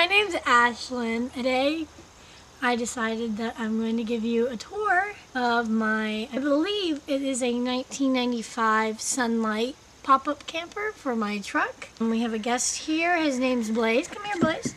my name's Ashlyn. Today I decided that I'm going to give you a tour of my, I believe it is a 1995 Sun-Lite pop-up camper for my truck. And we have a guest here. His name's Blaze. Come here, Blaze.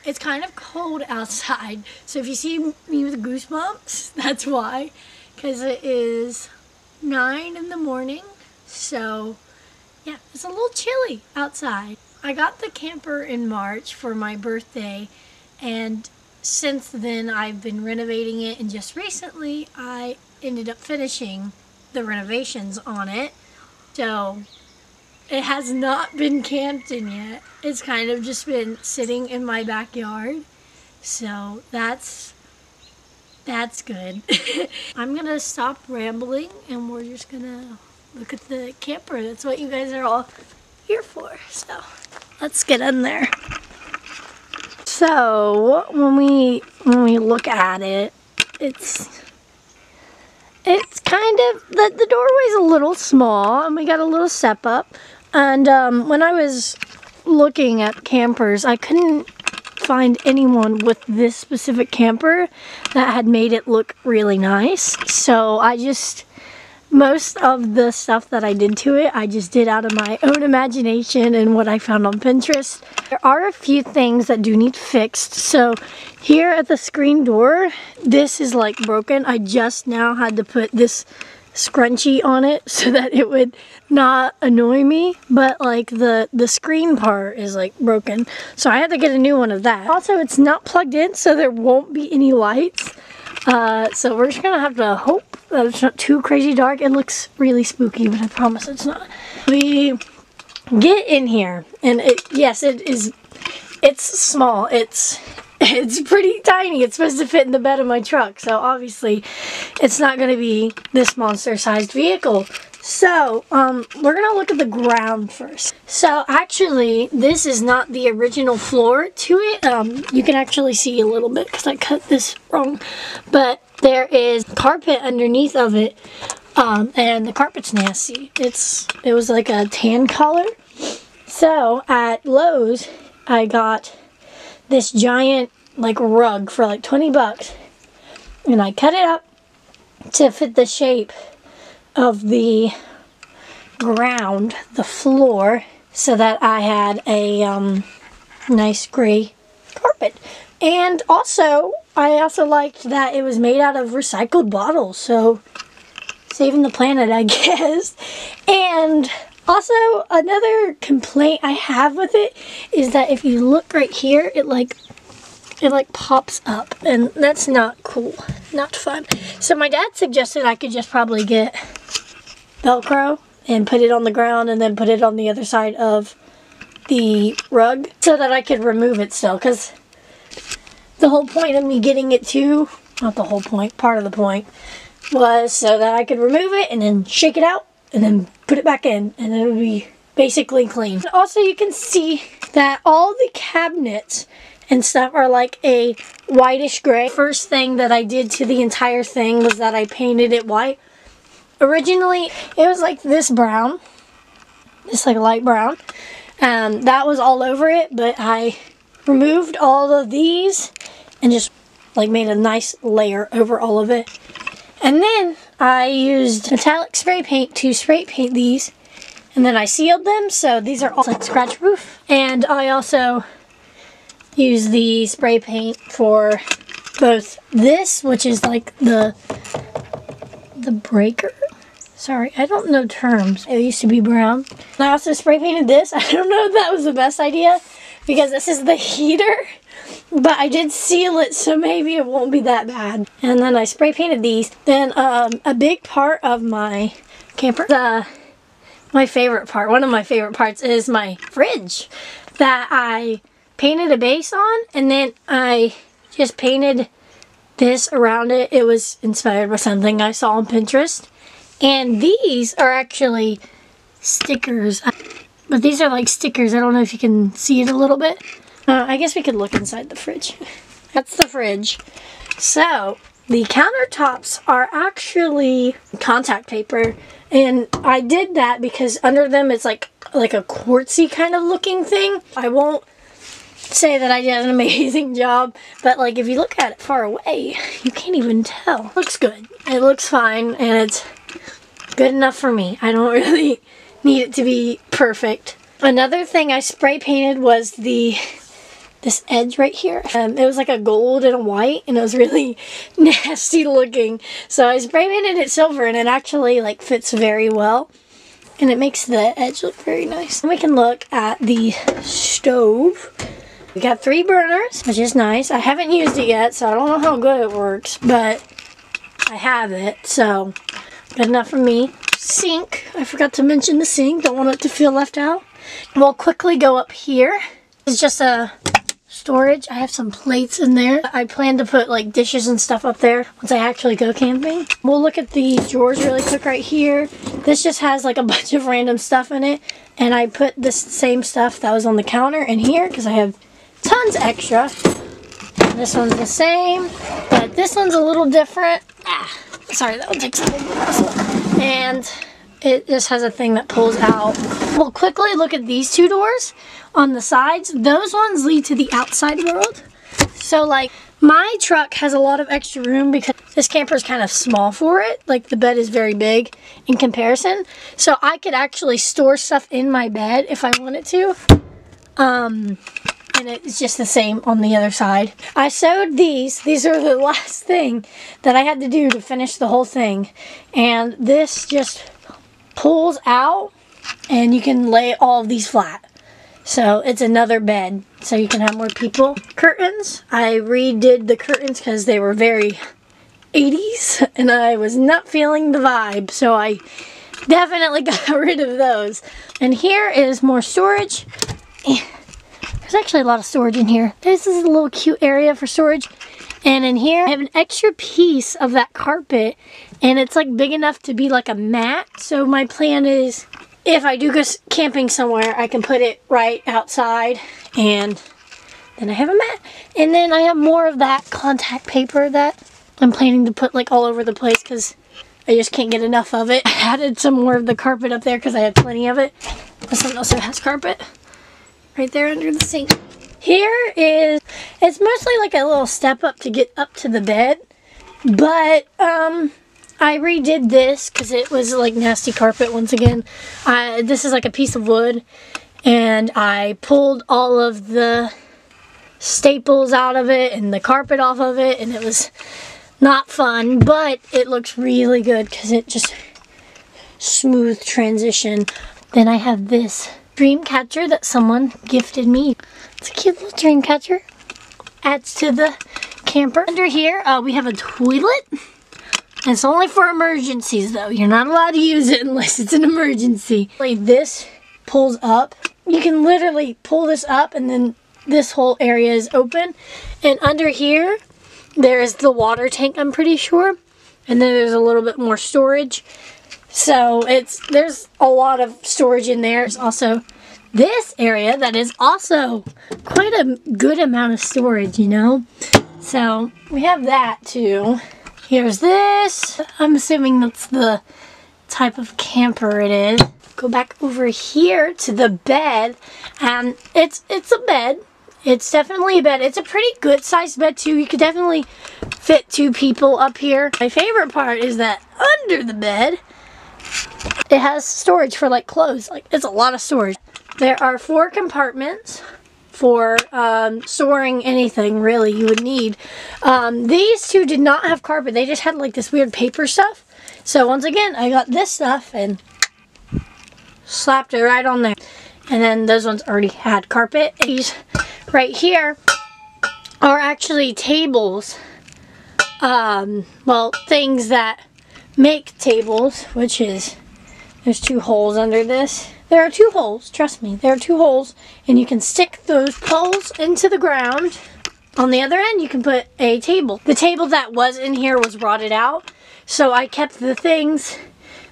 It's kind of cold outside, so if you see me with goosebumps, that's why. Because it is 9 in the morning, so yeah, it's a little chilly outside. I got the camper in March for my birthday, and since then I've been renovating it, and just recently I ended up finishing the renovations on it. So it has not been camped in yet. It's kind of just been sitting in my backyard. So that's good. I'm gonna stop rambling and we're just gonna look at the camper. That's what you guys are all here for. So let's get in there. So when we look at it, it's kind of, the doorway's a little small and we got a little step up. And when I was looking at campers, I couldn't find anyone with this specific camper that had made it look really nice. So most of the stuff that I did to it, I just did out of my own imagination and what I found on Pinterest. There are a few things that do need fixed. So here at the screen door, this is like broken. I just now had to put this scrunchie on it so that it would not annoy me, but like the screen part is like broken, so I had to get a new one of that. Also, it's not plugged in, so there won't be any lights, so we're just gonna have to hope that it's not too crazy dark. It looks really spooky, but I promise it's not. We get in here and yes, it's small. It's pretty tiny. It's supposed to fit in the bed of my truck, so obviously it's not going to be this monster-sized vehicle. So, we're going to look at the ground first. So, actually, this is not the original floor to it. You can actually see a little bit because I cut this wrong. But there is carpet underneath of it, and the carpet's nasty. It was like a tan color. So, at Lowe's, I got this giant like rug for like 20 bucks, and I cut it up to fit the shape of the ground, the floor, so that I had a nice gray carpet. And also I also liked that it was made out of recycled bottles, so saving the planet, I guess. And also, another complaint I have with it is that if you look right here, it like pops up, and that's not cool, not fun. So my dad suggested I could just probably get Velcro and put it on the ground and then put it on the other side of the rug so that I could remove it still, because the whole point of me getting it too, not the whole point, part of the point, was so that I could remove it and then shake it out and then put it back in, and it would be basically clean. Also, you can see that all the cabinets and stuff are like a whitish gray. First thing that I did to the entire thing was that I painted it white. Originally, it was like this brown, this like light brown. That was all over it, but I removed all of these and just like made a nice layer over all of it. And then I used metallic spray paint to spray paint these, and then I sealed them, so these are all like scratch proof. And I also used the spray paint for both this, which is like the breaker. Sorry, I don't know terms. It used to be brown. And I also spray painted this. I don't know if that was the best idea, because this is the heater. But I did seal it, so maybe it won't be that bad. And then I spray painted these. Then a big part of my camper, my favorite part, one of my favorite parts is my fridge that I painted a base on, and then I just painted this around it. It was inspired by something I saw on Pinterest. And these are actually stickers. But these are like stickers. I don't know if you can see it a little bit. I guess we could look inside the fridge. That's the fridge. So, the countertops are actually contact paper. And I did that because under them it's like a quartzy kind of looking thing. I won't say that I did an amazing job, but like if you look at it far away, you can't even tell. Looks good. It looks fine, and it's good enough for me. I don't really need it to be perfect. Another thing I spray painted was this edge right here. It was like a gold and a white, and it was really nasty looking. So I spray painted it silver, and it actually like fits very well. And it makes the edge look very nice. And we can look at the stove. We got 3 burners, which is nice. I haven't used it yet, so I don't know how good it works, but I have it, so good enough for me. Sink. I forgot to mention the sink. Don't want it to feel left out. We'll quickly go up here. It's just a storage. I have some plates in there. I plan to put like dishes and stuff up there once I actually go camping. We'll look at these drawers really quick right here. This just has like a bunch of random stuff in it, and I put this same stuff that was on the counter in here because I have tons extra. This one's the same, but this one's a little different. Sorry, that one takes a little bit. And it just has a thing that pulls out. We'll quickly look at these 2 doors on the sides. Those ones lead to the outside world. So like my truck has a lot of extra room because this camper is kind of small for it. Like the bed is very big in comparison. So I could actually store stuff in my bed if I wanted to. And it's just the same on the other side. I sewed these. These are the last thing that I had to do to finish the whole thing. And this just pulls out, and you can lay all of these flat. So it's another bed, so you can have more people. Curtains. I redid the curtains because they were very 80s, and I was not feeling the vibe. So I definitely got rid of those. And here is more storage. There's actually a lot of storage in here. This is a little cute area for storage. And in here, I have an extra piece of that carpet, and it's like big enough to be like a mat. So my plan is, if I do go camping somewhere, I can put it right outside, and then I have a mat. And then I have more of that contact paper that I'm planning to put like all over the place because I just can't get enough of it. I added some more of the carpet up there because I had plenty of it. This one also has carpet. Right there under the sink. Here is, it's mostly like a little step up to get up to the bed, but I redid this because it was like nasty carpet once again. This is like a piece of wood, and I pulled all of the staples out of it and the carpet off of it, and it was not fun, but it looks really good because it just smooth transition. Then I have this dream catcher that someone gifted me. It's a cute little dream catcher. Adds to the camper. Under here, we have a toilet. It's only for emergencies though. You're not allowed to use it unless it's an emergency. Like this pulls up. You can literally pull this up, and then this whole area is open. And under here, there is the water tank, I'm pretty sure. And then there's a little bit more storage. So there's a lot of storage in there. There's also this area that is also quite a good amount of storage, you know. So we have that too. Here's this. I'm assuming that's the type of camper it is. Go back over here to the bed, and it's a bed. It's definitely a bed. It's a pretty good sized bed too. You could definitely fit 2 people up here. My favorite part is that under the bed, it has storage for like clothes. Like, it's a lot of storage. There are 4 compartments for storing anything really you would need. These 2 did not have carpet. They just had like this weird paper stuff. So once again, I got this stuff and slapped it right on there. And then those ones already had carpet. These right here are actually tables. Well, things that make tables, which is, there's 2 holes under this. There are 2 holes, trust me, there are 2 holes, and you can stick those poles into the ground. On the other end, you can put a table. The table that was in here was rotted out, so I kept the things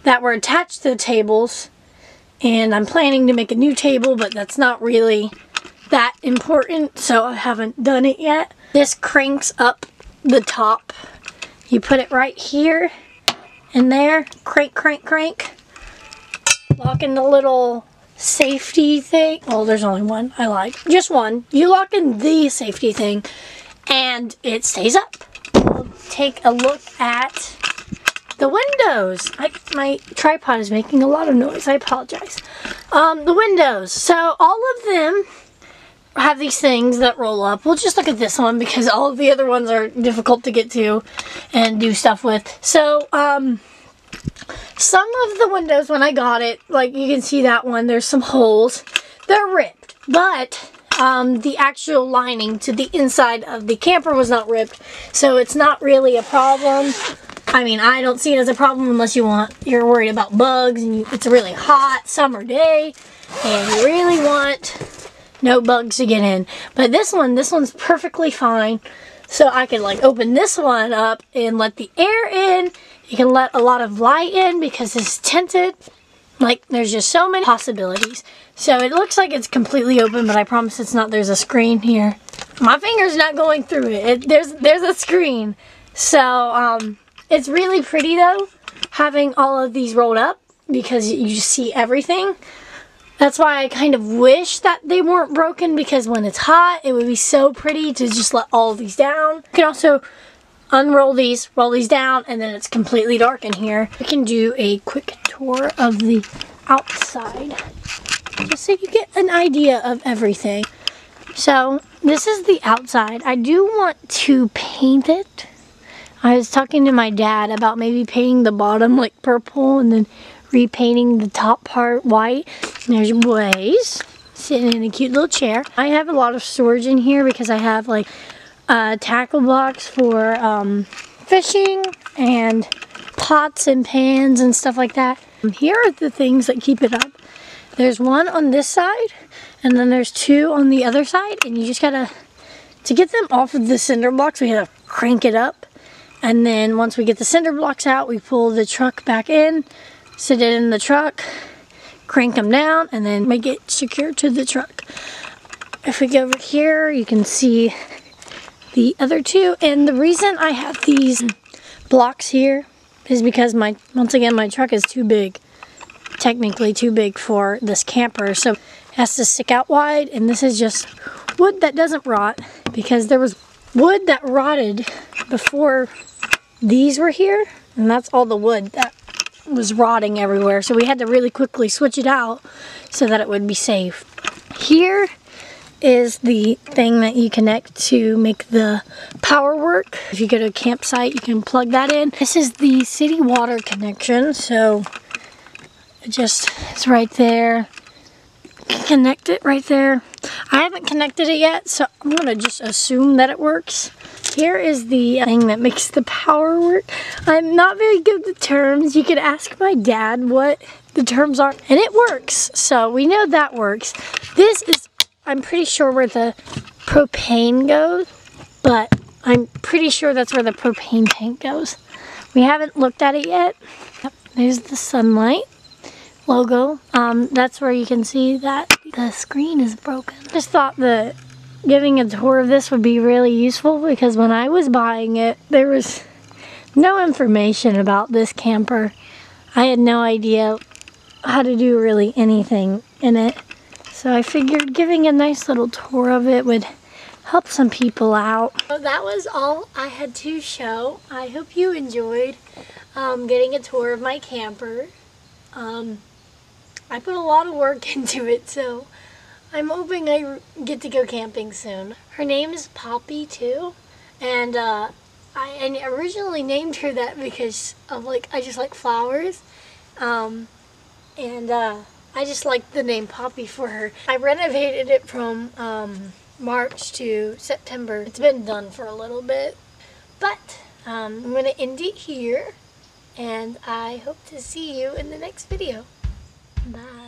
that were attached to the tables, and I'm planning to make a new table, but that's not really that important, so I haven't done it yet. This cranks up the top. You put it right here and there, crank, crank, crank. Lock in the little safety thing. Oh, there's only one. I lied. Just one. You lock in the safety thing and it stays up. We'll take a look at the windows. My tripod is making a lot of noise. I apologize. The windows. So all of them have these things that roll up. We'll just look at this one because all of the other ones are difficult to get to and do stuff with. So, some of the windows when I got it, like you can see that one, there's some holes. They're ripped, but the actual lining to the inside of the camper was not ripped, so it's not really a problem. I mean, I don't see it as a problem unless you're worried about bugs and it's a really hot summer day and you really want no bugs to get in. But this one's perfectly fine. So I can like open this one up and let the air in. You can let a lot of light in because it's tinted. Like, there's just so many possibilities. So it looks like it's completely open, but I promise it's not. There's a screen here. My finger's not going through it. There's a screen. So, it's really pretty though, having all of these rolled up because you just see everything. That's why I kind of wish that they weren't broken, because when it's hot, it would be so pretty to just let all of these down. You can also unroll these, roll these down, and then it's completely dark in here. We can do a quick tour of the outside, just so you get an idea of everything. So, this is the outside. I do want to paint it. I was talking to my dad about maybe painting the bottom like purple and then repainting the top part white. And there's Blaze sitting in a cute little chair. I have a lot of storage in here because I have like a tackle box for fishing and pots and pans and stuff like that. Here are the things that keep it up. There's one on this side and then there's two on the other side, and you just gotta, to get them off of the cinder blocks, we gotta crank it up. And then once we get the cinder blocks out, we pull the truck back in, sit it in the truck, crank them down, and then make it secure to the truck. If we go over here, you can see the other two. And the reason I have these blocks here is because once again, my truck is too big. Technically too big for this camper. So it has to stick out wide, and this is just wood that doesn't rot, because there was wood that rotted before these were here, and that's all the wood that was rotting everywhere. So we had to really quickly switch it out so that it would be safe. Here is the thing that you connect to make the power work. If you go to a campsite, you can plug that in. This is the city water connection, so it's right there. You can connect it right there. I haven't connected it yet, so I'm gonna just assume that it works. Here is the thing that makes the power work. I'm not very good with terms. You could ask my dad what the terms are, and it works. So we know that works. This is, I'm pretty sure, where the propane goes, but I'm pretty sure that's where the propane tank goes. We haven't looked at it yet. Yep, there's the Sun-Lite logo. That's where you can see that the screen is broken. Just thought that giving a tour of this would be really useful, because when I was buying it, there was no information about this camper. I had no idea how to do really anything in it. So I figured giving a nice little tour of it would help some people out. So that was all I had to show. I hope you enjoyed getting a tour of my camper. I put a lot of work into it, so I'm hoping I get to go camping soon. Her name is Poppy too, and I originally named her that because of I just like flowers, and I just like the name Poppy for her. I renovated it from March to September. It's been done for a little bit, but I'm gonna end it here, and I hope to see you in the next video. Bye.